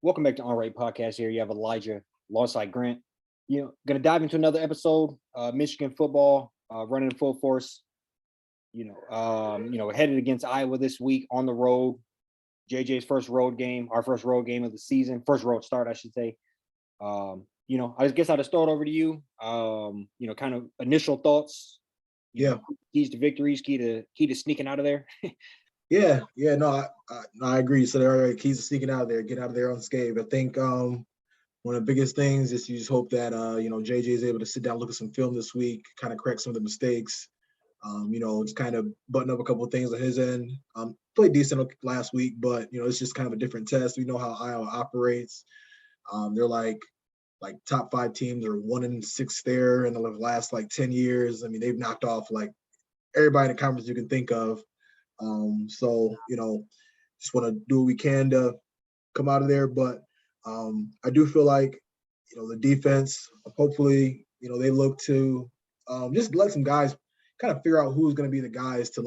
Welcome back to On Rate Podcast. Here you have Elijah alongside Grant. Going to dive into another episode. Michigan football running in full force. Headed against Iowa this week on the road. JJ's first road game, our first road game of the season, first road start, I should say. I guess I'll just throw it over to you. Kind of initial thoughts. Keys to victories, key to sneaking out of there. No, I agree. So there are keys to sneaking out of there, get out of there unscathed. I think one of the biggest things is you just hope that JJ is able to sit down, look at some film this week, kind of correct some of the mistakes. Just kind of button up a couple of things on his end. Played decent last week, but it's just kind of a different test. We know how Iowa operates. They're like top 5 teams are 1-6 there in the last 10 years. I mean, they've knocked off everybody in the conference you can think of. Just want to do what we can to come out of there. But I do feel like, the defense, hopefully, they look to just let some guys kind of figure out who's going to be the guys to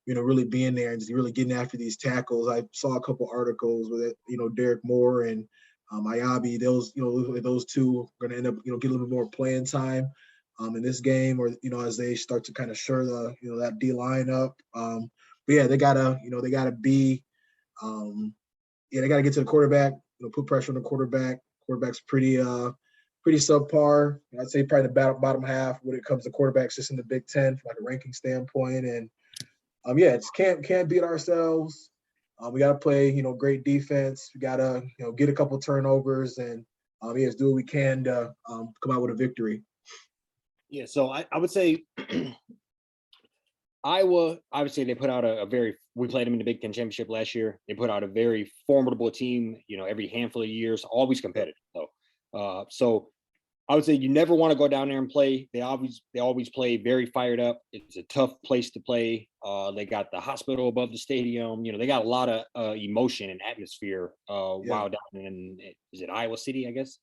really be in there and just really getting after these tackles. I saw a couple articles with it, Derek Moore and Ayabi, those two are going to end up, get a little bit more playing time in this game, or as they start to kind of shore the that D line up. But yeah, they gotta be, they gotta get to the quarterback. Put pressure on the quarterback. Quarterback's pretty subpar. I'd say probably the bottom half when it comes to quarterbacks, just in the Big Ten from a ranking standpoint. And it's can't beat ourselves. We gotta play great defense. We gotta get a couple turnovers and let's do what we can to come out with a victory. Yeah, so I would say Iowa, obviously, they put out we played them in the Big Ten Championship last year. They put out a very formidable team, every handful of years, always competitive. So I would say you never want to go down there and play. They always play very fired up. It's a tough place to play. They got the hospital above the stadium. They got a lot of emotion and atmosphere while down in, is it Iowa City, I guess?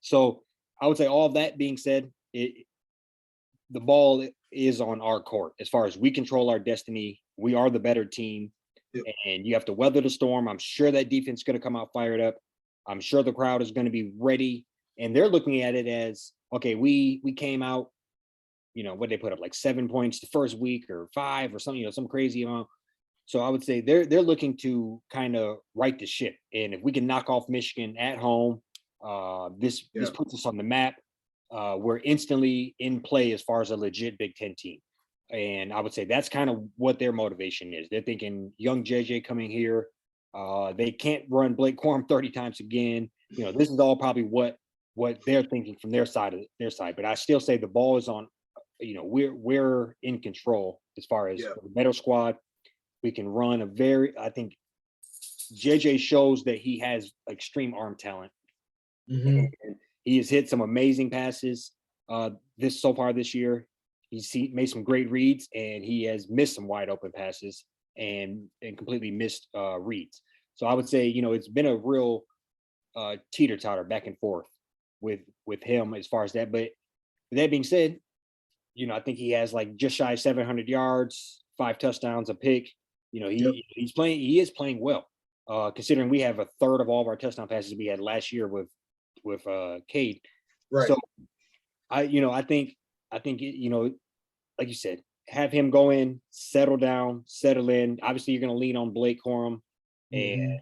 So I would say all of that being said, the ball is on our court as far as we control our destiny. We are the better team, and you have to weather the storm. I'm sure that defense is going to come out fired up. I'm sure the crowd is going to be ready, and they're looking at it as, okay, we came out, what they put up 7 points the first week or 5 or something, some crazy amount. So I would say they're looking to kind of right the ship, and if we can knock off Michigan at home, this puts us on the map. We're instantly in play as far as a legit Big Ten team. And I would say that's kind of what their motivation is. They're thinking young JJ coming here. They can't run Blake Corum 30 times again. This is all probably what they're thinking from their side. But I still say the ball is on, we're in control as far as the better squad. We can run I think JJ shows that he has extreme arm talent. Mm-hmm. And he has hit some amazing passes so far this year. He's made some great reads, and he has missed some wide open passes and completely missed reads. So I would say, it's been a real teeter-totter back and forth with him as far as that. But with that being said, I think he has just shy of 700 yards, 5 touchdowns, a pick. He is playing well, considering we have a third of all of our touchdown passes we had last year with Cade. Right. So I think like you said, have him go in, settle down, settle in. Obviously you're going to lean on Blake Corum, and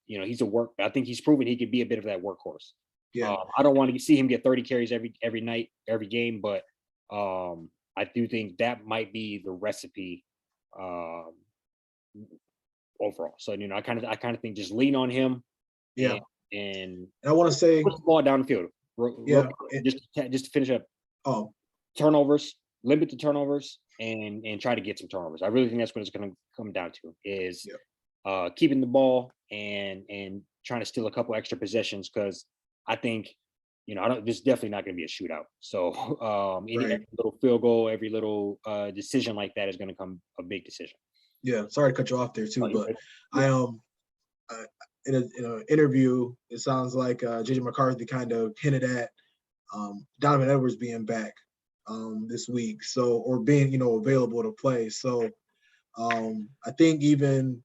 he's I think he's proven he could be a bit of that workhorse. I don't want to see him get 30 carries every night, every game, but I do think that might be the recipe overall. So I kind of think just lean on him. And I want to say push the ball down the field. Just to finish up. Turnovers, limit the turnovers, and try to get some turnovers. I really think that's what it's going to come down to is keeping the ball and trying to steal a couple extra possessions, because I think this is definitely not going to be a shootout. So every little field goal, every little decision like that is going to come a big decision. Yeah, sorry to cut you off there too, but in an interview, it sounds like JJ McCarthy kind of hinted at Donovan Edwards being back this week, or being available to play. So I think even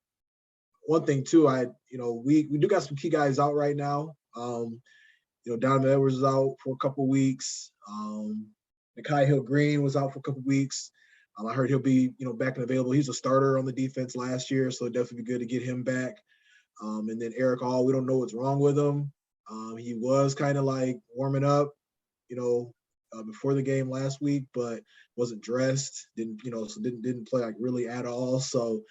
one thing too, we do got some key guys out right now. Donovan Edwards is out for a couple weeks. Nikai Hill-Green was out for a couple weeks. I heard he'll be, back and available. He's a starter on the defense last year, so it'd definitely be good to get him back. And then Eric Hall, we don't know what's wrong with him. He was kind of like warming up, before the game last week, but wasn't dressed. Didn't play like really at all. So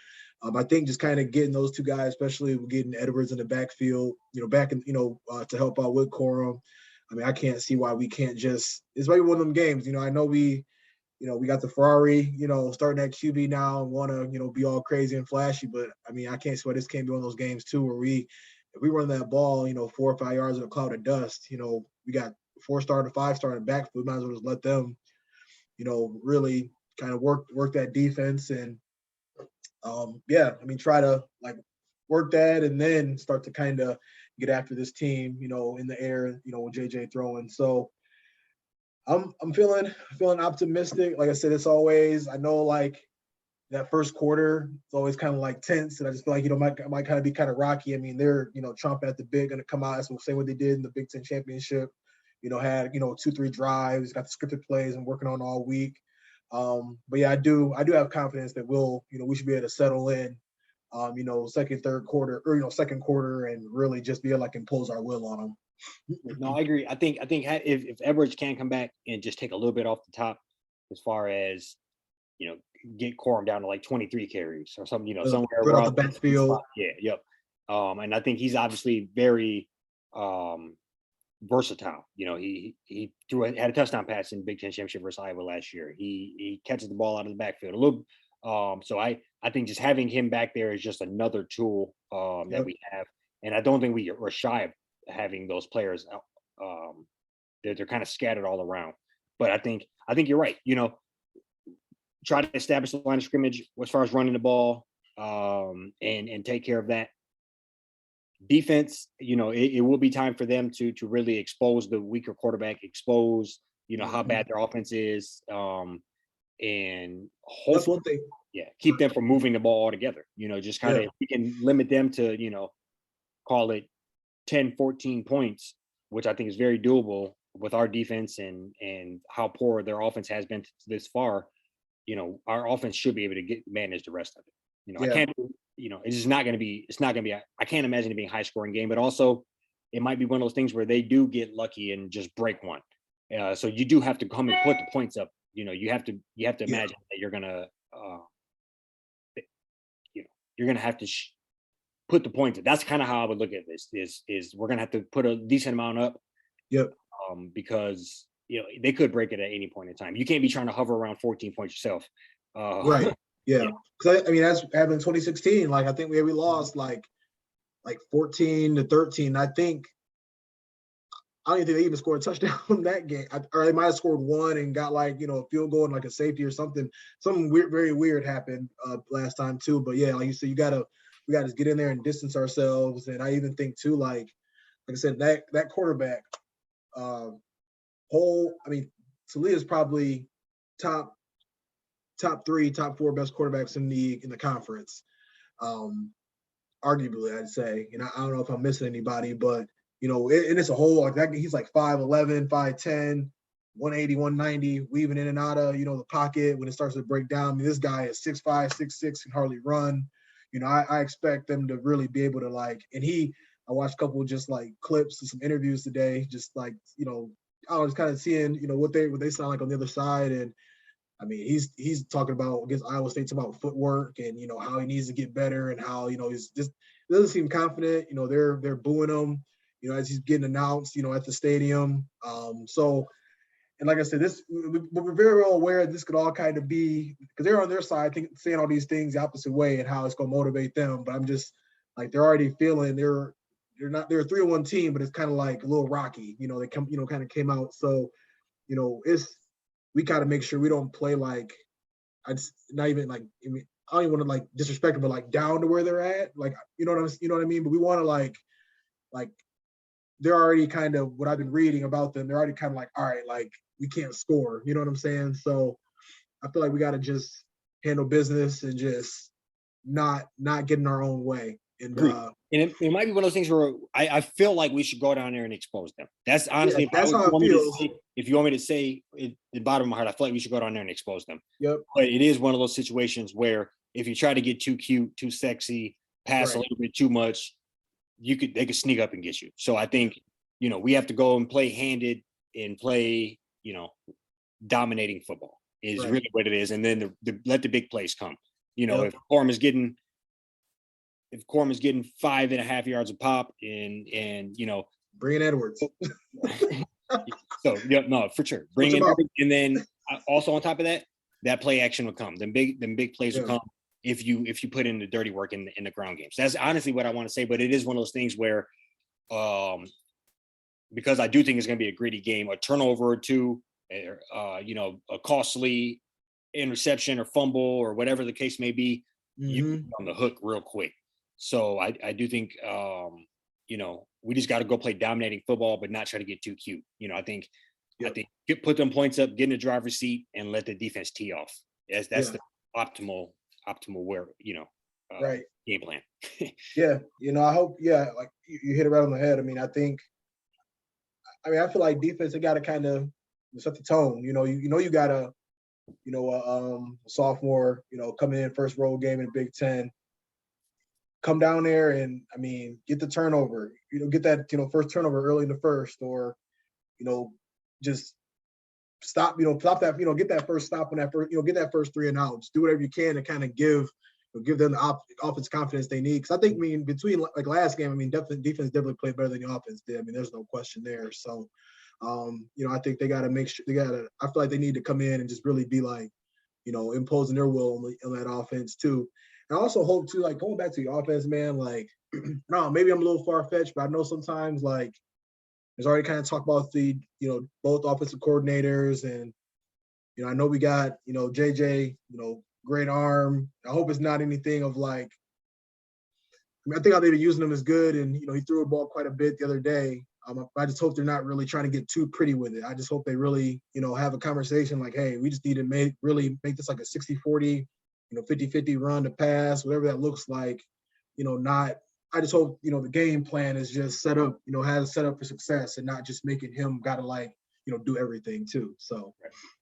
I think just kind of getting those two guys, especially getting Edwards in the backfield, to help out with Corum. I mean, I can't see why we can't just. It's maybe one of them games. I know we got the Ferrari, starting at QB now and want to, be all crazy and flashy. But I mean, I can't see why this can't be one of those games too, where if we run that ball, 4 or 5 yards in a cloud of dust, we got 4-star to 5-star in the backfield. We might as well just let them, really kind of work that defense and, try to like work that and then start to kind of get after this team, in the air, with JJ throwing. So I'm feeling optimistic. Like I said, it's always, I know like that first quarter, it's always kind of like tense. And I just feel like, might kind of be kind of rocky. I mean, they're, Trump at the big going to come out. That's what they did in the Big Ten championship, had, 2-3 drives, got the scripted plays and working on all week. But yeah, I do have confidence that we should be able to settle in, second, third quarter, or, second quarter and really just be able to like impose our will on them. No, I agree. I think if Edwards can come back and just take a little bit off the top, as far as get Corum down to like 23 carries or something, somewhere right off the backfield. Yeah, yep. And I think he's obviously very versatile. He had a touchdown pass in Big Ten championship versus Iowa last year. He catches the ball out of the backfield a little. So I think just having him back there is just another tool that we have, and I don't think we're shy of having those players. They're kind of scattered all around, but I think you're right. Try to establish the line of scrimmage as far as running the ball, and take care of that. Defense, it will be time for them to really expose the weaker quarterback, expose how bad their offense is, and that's one thing. Yeah, keep them from moving the ball altogether. Just kind of if we can limit them to call it 10, 14 points, which I think is very doable with our defense and how poor their offense has been this far. Our offense should be able to manage the rest of it. I can't. It's not going to be. I can't imagine it being a high scoring game, but also it might be one of those things where they do get lucky and just break one. So you do have to come and put the points up. You have to imagine that you're gonna have to put the points up. That's kind of how I would look at this. Is we're gonna have to put a decent amount up. Yep. Because they could break it at any point in time. You can't be trying to hover around 14 points yourself. Right. Yeah. Because that's happened in 2016. Like I think we lost like 14-13. I don't even think they even scored a touchdown in that game. Or they might have scored one and got like, a field goal and like a safety or something. Something weird, very weird happened last time too. But yeah, like you said, we gotta just get in there and distance ourselves. And I even think too, like I said, that quarterback, Talia's probably top 3, top 4 best quarterbacks in the conference. Arguably, I'd say. I don't know if I'm missing anybody, but and it's a whole like that. He's like 5'11", 5'10", 180, 190, weaving in and out of the pocket when it starts to break down. I mean, this guy is 6'5", 6'6", can hardly run. I expect them to really be able to like. And I watched a couple of just like clips and some interviews today, just like I was kind of seeing what they sound like on the other side. And I mean, he's talking about against Iowa State about footwork and how he needs to get better and how he's just doesn't seem confident. They're booing him. As he's getting announced, at the stadium. So, and like I said, we're very well aware this could all kind of be because they're on their side, saying all these things the opposite way and how it's going to motivate them. But I'm just like they're already feeling they're a 3-1 team, but it's kind of like a little rocky. They come, kind of came out. So, we got to make sure we don't play like not even like I don't even want to like disrespect them, but like down to where they're at. Like you know what I mean. But we want to like they're already kind of what I've been reading about them. They're already kind of like, all right, like we can't score. You know what I'm saying? So I feel like we got to just handle business and just not get in our own way And Agreed. And it might be one of those things where I feel like we should go down there and expose them. That's honestly, that's how it feels. if you want me to say it, the bottom of my heart, I feel like we should go down there and expose them. Yep. But it is one of those situations where if you try to get too cute, too sexy, pass a little bit too much, they could sneak up and get you. So I think, we have to go and play handed and play, dominating football is really what it is. And then let the big plays come. If Corum is getting 5.5 yards a pop and bring Edwards. So no, for sure. Bring in, and then also on top of that play action will come. Them big plays will come if you put in the dirty work in the ground games. That's honestly what I want to say. But it is one of those things where, because I do think it's going to be a gritty game, a turnover or two, a costly interception or fumble or whatever the case may be, you can be on the hook real quick. So I do think, we just got to go play dominating football, but not try to get too cute. I think put them points up, get in the driver's seat, and let the defense tee off. That's the optimal where game plan. I hope like you hit it right on the head. I mean, I feel like defense, they got to kind of set the tone. You got a sophomore, coming in first road game in the Big Ten. Come down there and get the turnover. Get that first turnover early in the first, or just stop. Stop that. Get that first stop on that first. Get that first 3 and outs. Do whatever you can to kind of give them the offense confidence they need. Because I think between like last game, defense definitely played better than the offense did. There's no question there. So, I think they got to make sure I feel like they need to come in and just really be like, imposing their will on that offense too. I also hope too, like going back to the offense, man, like, no, maybe I'm a little far-fetched, but I know sometimes like there's already kind of talk about the, both offensive coordinators and, I know we got, JJ, great arm. I hope it's not anything of like, I think how they've been using him is good. And, he threw a ball quite a bit the other day. I just hope they're not really trying to get too pretty with it. I just hope they really, have a conversation like, hey, we just need to make this like a 60-40, 50-50 run to pass, whatever that looks like, I just hope, the game plan is just set up, has it set up for success and not just making him gotta like, do everything too. So.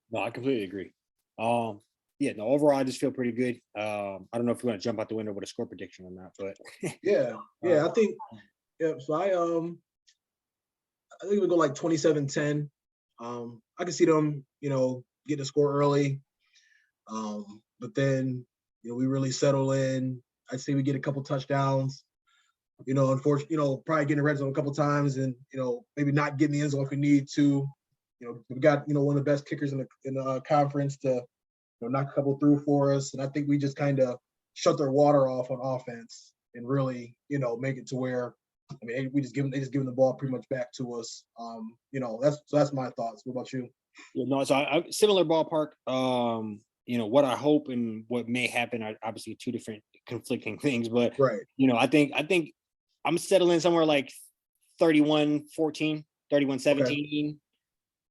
No, I completely agree. Overall, I just feel pretty good. I don't know if you want to jump out the window with a score prediction or not, but. I think, so I think we go like 27-10. I can see them, getting a score early. But then, we really settle in. I'd say we get a couple touchdowns. Unfortunately, probably getting the red zone a couple times and, maybe not getting the end zone if we need to. We got, one of the best kickers in the conference to, knock a couple through for us. And I think we just kind of shut their water off on offense and really, make it to where, they just give them the ball pretty much back to us. That's my thoughts. What about you? So I similar ballpark. What I hope and what may happen are obviously two different conflicting things, but right. I think I'm settling somewhere like 31-14, 31-17. Okay.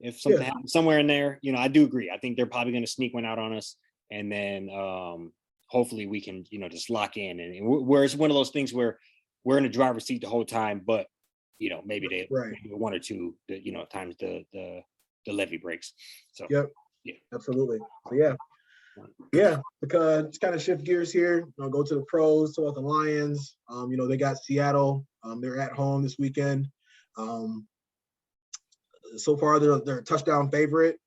If something happens somewhere in there, I do agree. I think they're probably going to sneak one out on us, and then hopefully we can, just lock in. And where it's one of those things where we're in the driver's seat the whole time, but maybe maybe one or two, times the levee breaks. So absolutely. So because it's kind of shift gears here. I'll go to the pros. Talk about the Lions. They got Seattle. They're at home this weekend. So far, they're a touchdown favorite.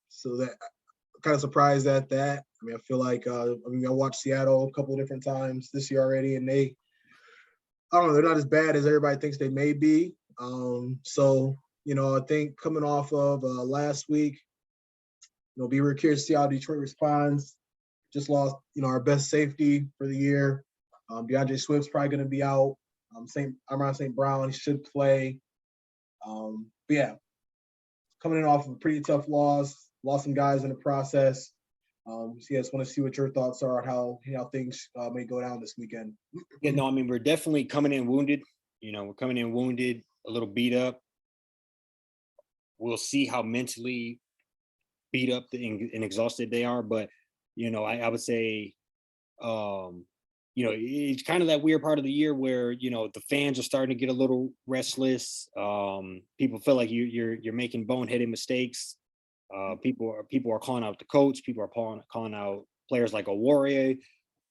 So that I'm kind of surprised at that. I feel like I watched Seattle a couple of different times this year already, and I don't know, they're not as bad as everybody thinks they may be. So I think coming off of last week, be really curious to see how Detroit responds. Just lost, our best safety for the year. DeAndre Swift's probably going to be out. Amon St. Brown, he should play. Coming in off of a pretty tough loss, lost some guys in the process. I just want to see what your thoughts are on how things may go down this weekend. We're definitely coming in wounded. We're coming in wounded, a little beat up. We'll see how mentally beat up and exhausted they are, but I would say it's kind of that weird part of the year where, the fans are starting to get a little restless. People feel like you're making boneheaded mistakes. People are calling out the coach. People are calling out players like Warrior.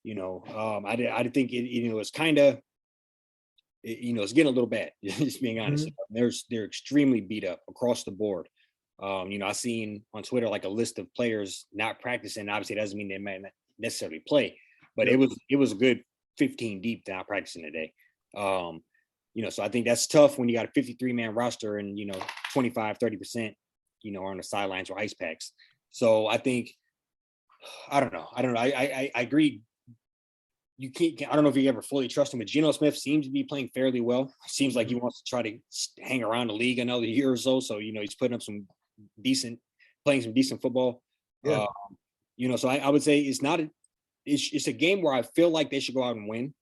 I think it's kind of, it's getting a little bad. Just being honest, they're extremely beat up across the board. I seen on Twitter like a list of players not practicing. Obviously, it doesn't mean they might not necessarily play, but Yep. it was a good 15 deep not practicing today. So I think that's tough when you got a 53-man roster and 25-30%, are on the sidelines or ice packs. So I think I don't know. I agree. You can't. I don't know if you ever fully trust him, but Geno Smith seems to be playing fairly well. Seems like he wants to try to hang around the league another year or so. So he's putting up playing some decent football. Yeah. So I would say it's not. It's a game where I feel like they should go out and win.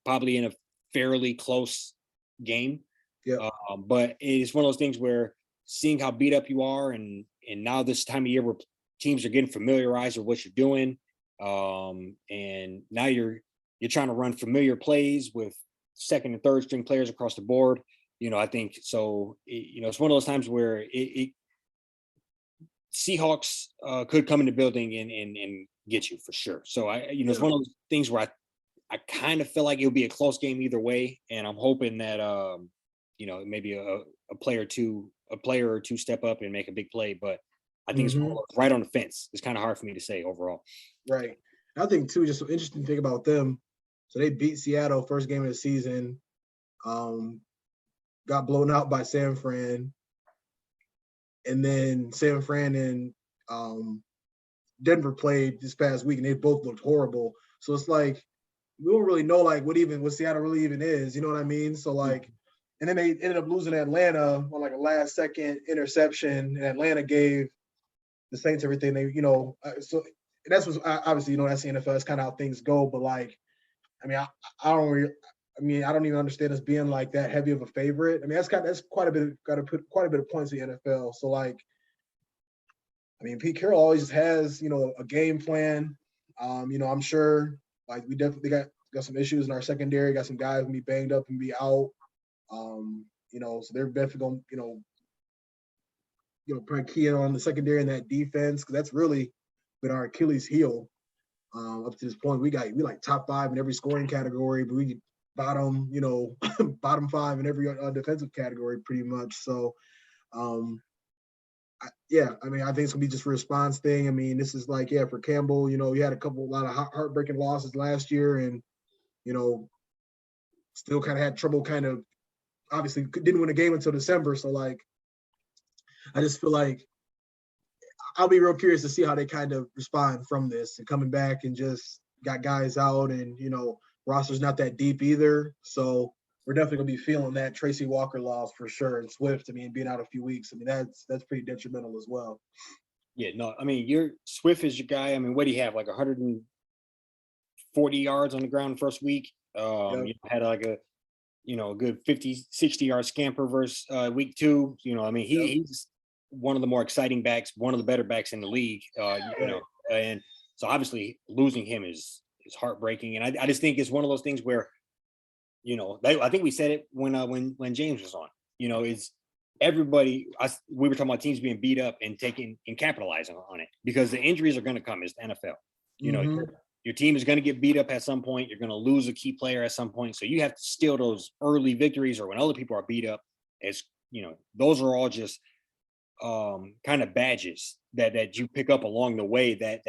Probably in a fairly close game. Yeah. But it's one of those things where seeing how beat up you are, and now this time of year where teams are getting familiarized with what you're doing. And now you're trying to run familiar plays with second and third string players across the board. I think so. It's one of those times where Seahawks could come in the building and get you for sure. So it's one of those things where I kind of feel like it'll be a close game either way, and I'm hoping that maybe a player or two step up and make a big play, but I think it's right on the fence. It's kind of hard for me to say overall. Right. I think too, just an interesting thing about them. So they beat Seattle first game of the season. Got blown out by San Fran. And then San Fran and Denver played this past week, and they both looked horrible. So it's like we don't really know like what Seattle really even is. You know what I mean? So like, and then they ended up losing Atlanta on like a last second interception, and Atlanta gave the Saints everything they, so that's what obviously, that's the NFL. That's kind of how things go. But like, I mean, I don't even understand us being like that heavy of a favorite. I mean, that's quite a bit. Got to put quite a bit of points in the NFL. So like, I mean, Pete Carroll always has a game plan. I'm sure like we definitely got some issues in our secondary. Got some guys gonna be banged up and be out. So they're definitely gonna probably key in on the secondary and that defense, because that's really been our Achilles heel up to this point. We like top 5 in every scoring category, but we bottom 5 in every defensive category pretty much. So I think it's gonna be just a response thing. I mean, this is like, for Campbell, he had a lot of heartbreaking losses last year, and still kind of had trouble, kind of obviously didn't win a game until December. So like, I just feel like I'll be real curious to see how they kind of respond from this, and coming back and just got guys out, and roster's not that deep either. So we're definitely gonna be feeling that Tracy Walker loss for sure, and Swift. I mean, being out a few weeks. I mean, that's pretty detrimental as well. Yeah, no, I mean, your Swift is your guy. I mean, what do you have? Like 140 yards on the ground first week. Had like a good 50, 60-yard scamper versus week 2. I mean, he's one of the more exciting backs, one of the better backs in the league. And so obviously losing him is heartbreaking. And I just think it's one of those things where, I think we said it when James was on. It's everybody. We were talking about teams being beat up and taking and capitalizing on it, because the injuries are going to come. It's the NFL. Your team is going to get beat up at some point. You're going to lose a key player at some point. So you have to steal those early victories, or when other people are beat up. As those are all just kind of badges that you pick up along the way that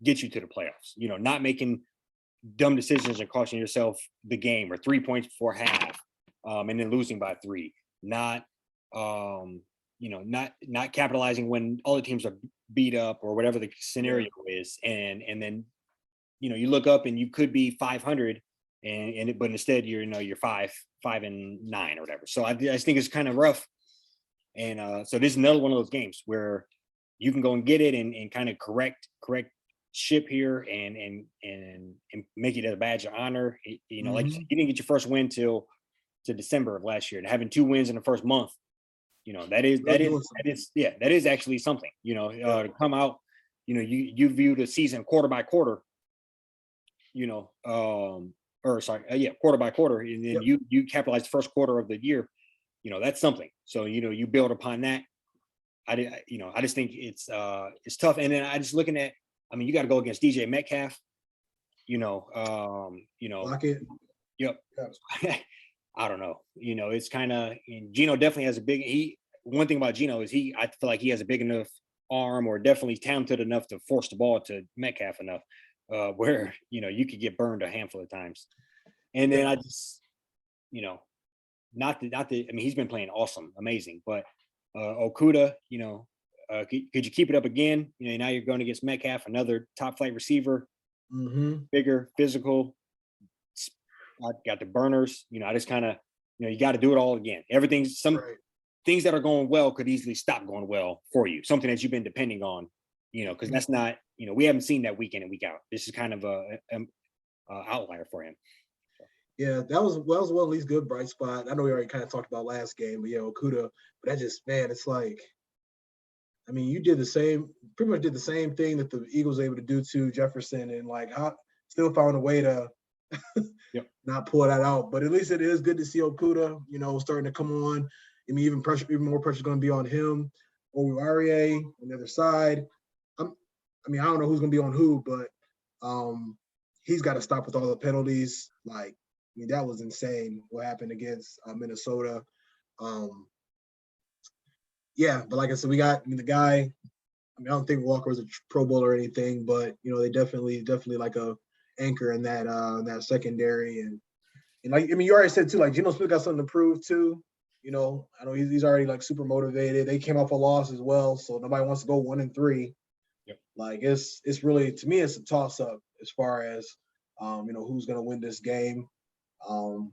get you to the playoffs. Not making dumb decisions and costing yourself the game, or 3 points before half, and then losing by 3. Not capitalizing when other teams are beat up, or whatever the scenario is, and then you look up and you could be 500, but instead you're 5-9 or whatever. So I just think it's kind of rough. And so this is another one of those games where you can go and get it and kind of correct ship here and make it a badge of honor. Like you didn't get your first win till to December of last year, and having 2 wins in the first month, that is actually something. To come out, you view the season quarter by quarter. quarter by quarter, and then Yep. you capitalize the first quarter of the year, that's something. So you build upon that. I just think it's tough. And then I just looking at, I mean, you got to go against DJ Metcalf. Lock it. Yep. Yep. I don't know. It's kind of, Gino definitely has a big. One thing about Gino is I feel like he has a big enough arm, or definitely talented enough to force the ball to Metcalf enough, where you could get burned a handful of times. And then Yeah. I just, not the. I mean, he's been playing awesome, amazing, but Okuda, could you keep it up again? Now you're going against Metcalf, another top flight receiver, Mm-hmm. bigger, physical. I got the burners. I just kind of, you got to do it all again. Some Right. things that are going well could easily stop going well for you. Something that you've been depending on, because that's not, we haven't seen that week in and week out. This is kind of a outlier for him. Yeah, that was one of these good bright spot. I know we already kind of talked about last game, but yeah, Okuda. But that just, man, it's like, I mean, you pretty much did the same thing that the Eagles were able to do to Jefferson, and like still found a way to Yep. not pull that out. But at least it is good to see Okuda, starting to come on. I mean, even more pressure is going to be on him. Oruwariye on the other side. I don't know who's going to be on who, but he's got to stop with all the penalties. Like, I mean, that was insane what happened against Minnesota. Yeah, but like I said, the guy. I mean, I don't think Walker was a Pro Bowl or anything, but they definitely like a anchor in that secondary, and like, I mean, you already said too, like Geno Smith got something to prove too. I know he's already like super motivated. They came off a loss as well, so nobody wants to go 1-3. Yep. Like it's really, to me, it's a toss up as far as who's gonna win this game. But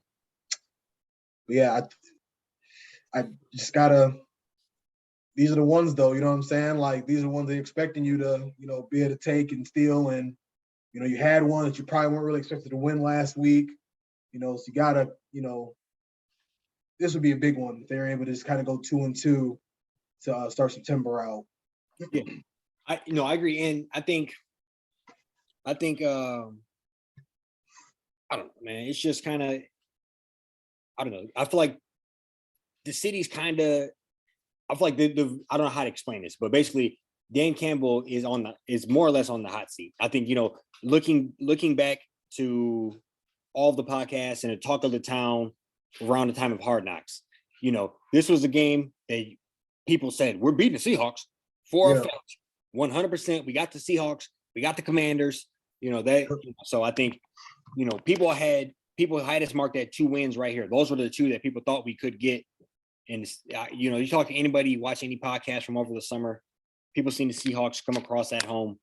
yeah, I just gotta. These are the ones, though. You know what I'm saying? Like, these are the ones they're expecting you to, be able to take and steal. And you had one that you probably weren't really expected to win last week. So you gotta, this would be a big one if they're able to just kind of go 2-2 to start September out. Yeah, I agree, and I think I don't know, man. It's just kind of, I don't know. I feel like the city's kind of. I feel like I don't know how to explain this, but basically, Dan Campbell is more or less on the hot seat. I think looking back to all of the podcasts and the talk of the town around the time of Hard Knocks, this was a game that people said we're beating the Seahawks for a fact, 100%. We got the Seahawks, we got the Commanders. So I think people had us marked at 2 wins right here. Those were the 2 that people thought we could get. And you talk to anybody, watch any podcast from over the summer, people seeing the Seahawks come across at home.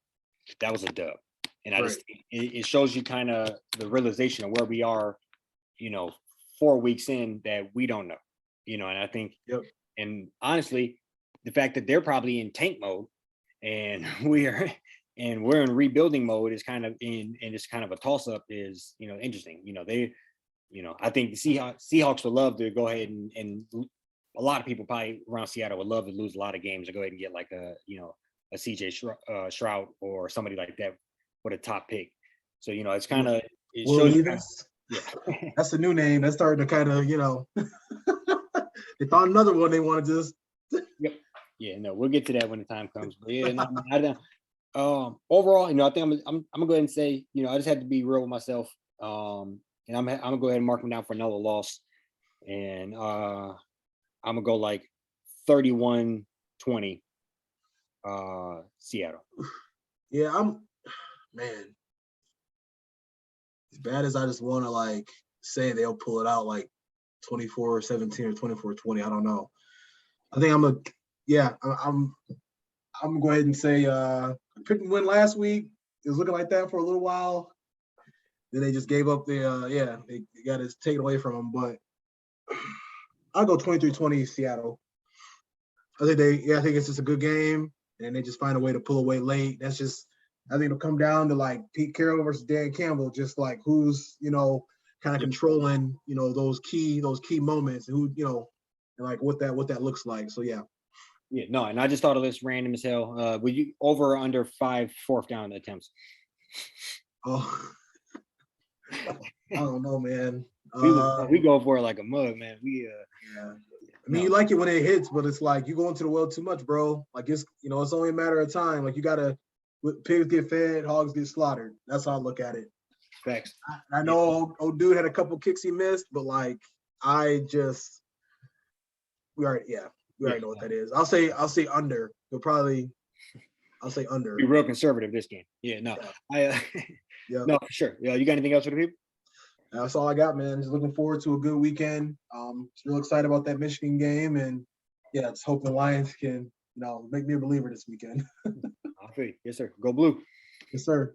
That was a dub, and I just it shows you kind of the realization of where we are, 4 weeks in, that we don't know, and I think, and honestly, the fact that they're probably in tank mode, and we're in rebuilding mode is kind of and it's kind of a toss up is interesting. I think the Seahawks would love to go ahead and a lot of people probably around Seattle would love to lose a lot of games and go ahead and get like a CJ Stroud or somebody like that with a top pick. So it's kind of That's the new name. That's starting to kind of they found another one they want to just. Yep. Yeah, no, we'll get to that when the time comes. But yeah, overall, I think I'm gonna go ahead and say, I just had to be real with myself. And I'm gonna go ahead and mark them down for another loss. And I'm gonna go like 31-20 Seattle. Yeah, man. As bad as I just want to like say they'll pull it out like 24-17 or 24-20, I don't know. I think I'm gonna go ahead and say I picked and win last week. It was looking like that for a little while. Then they just gave up they got it taken away from them. But I'll go 23-20 Seattle. I think it's just a good game, and they just find a way to pull away late. I think it'll come down to like Pete Carroll versus Dan Campbell, just like who's kind of controlling those key moments, and who and like what that looks like. So yeah. Yeah, no, and I just thought of this random as hell. Would you over or under 5 fourth down attempts? Oh, I don't know, man. We go for it like a mug, man. Yeah. I no. mean, you like it when it hits, but it's like you go into the well too much, bro. Like it's it's only a matter of time. Like you gotta pigs get fed, hogs get slaughtered. That's how I look at it. Facts. I know old dude had a couple kicks he missed, but like we already know what that is. I'll say under. I'll say under. Be real conservative this game. Yeah, no. Yeah. No, for sure. Yeah, you got anything else for the people? That's all I got, man. Just looking forward to a good weekend. Just real excited about that Michigan game, and yeah, just hope the Lions can, make me a believer this weekend. I'll feel you. Yes, sir. Go blue. Yes, sir.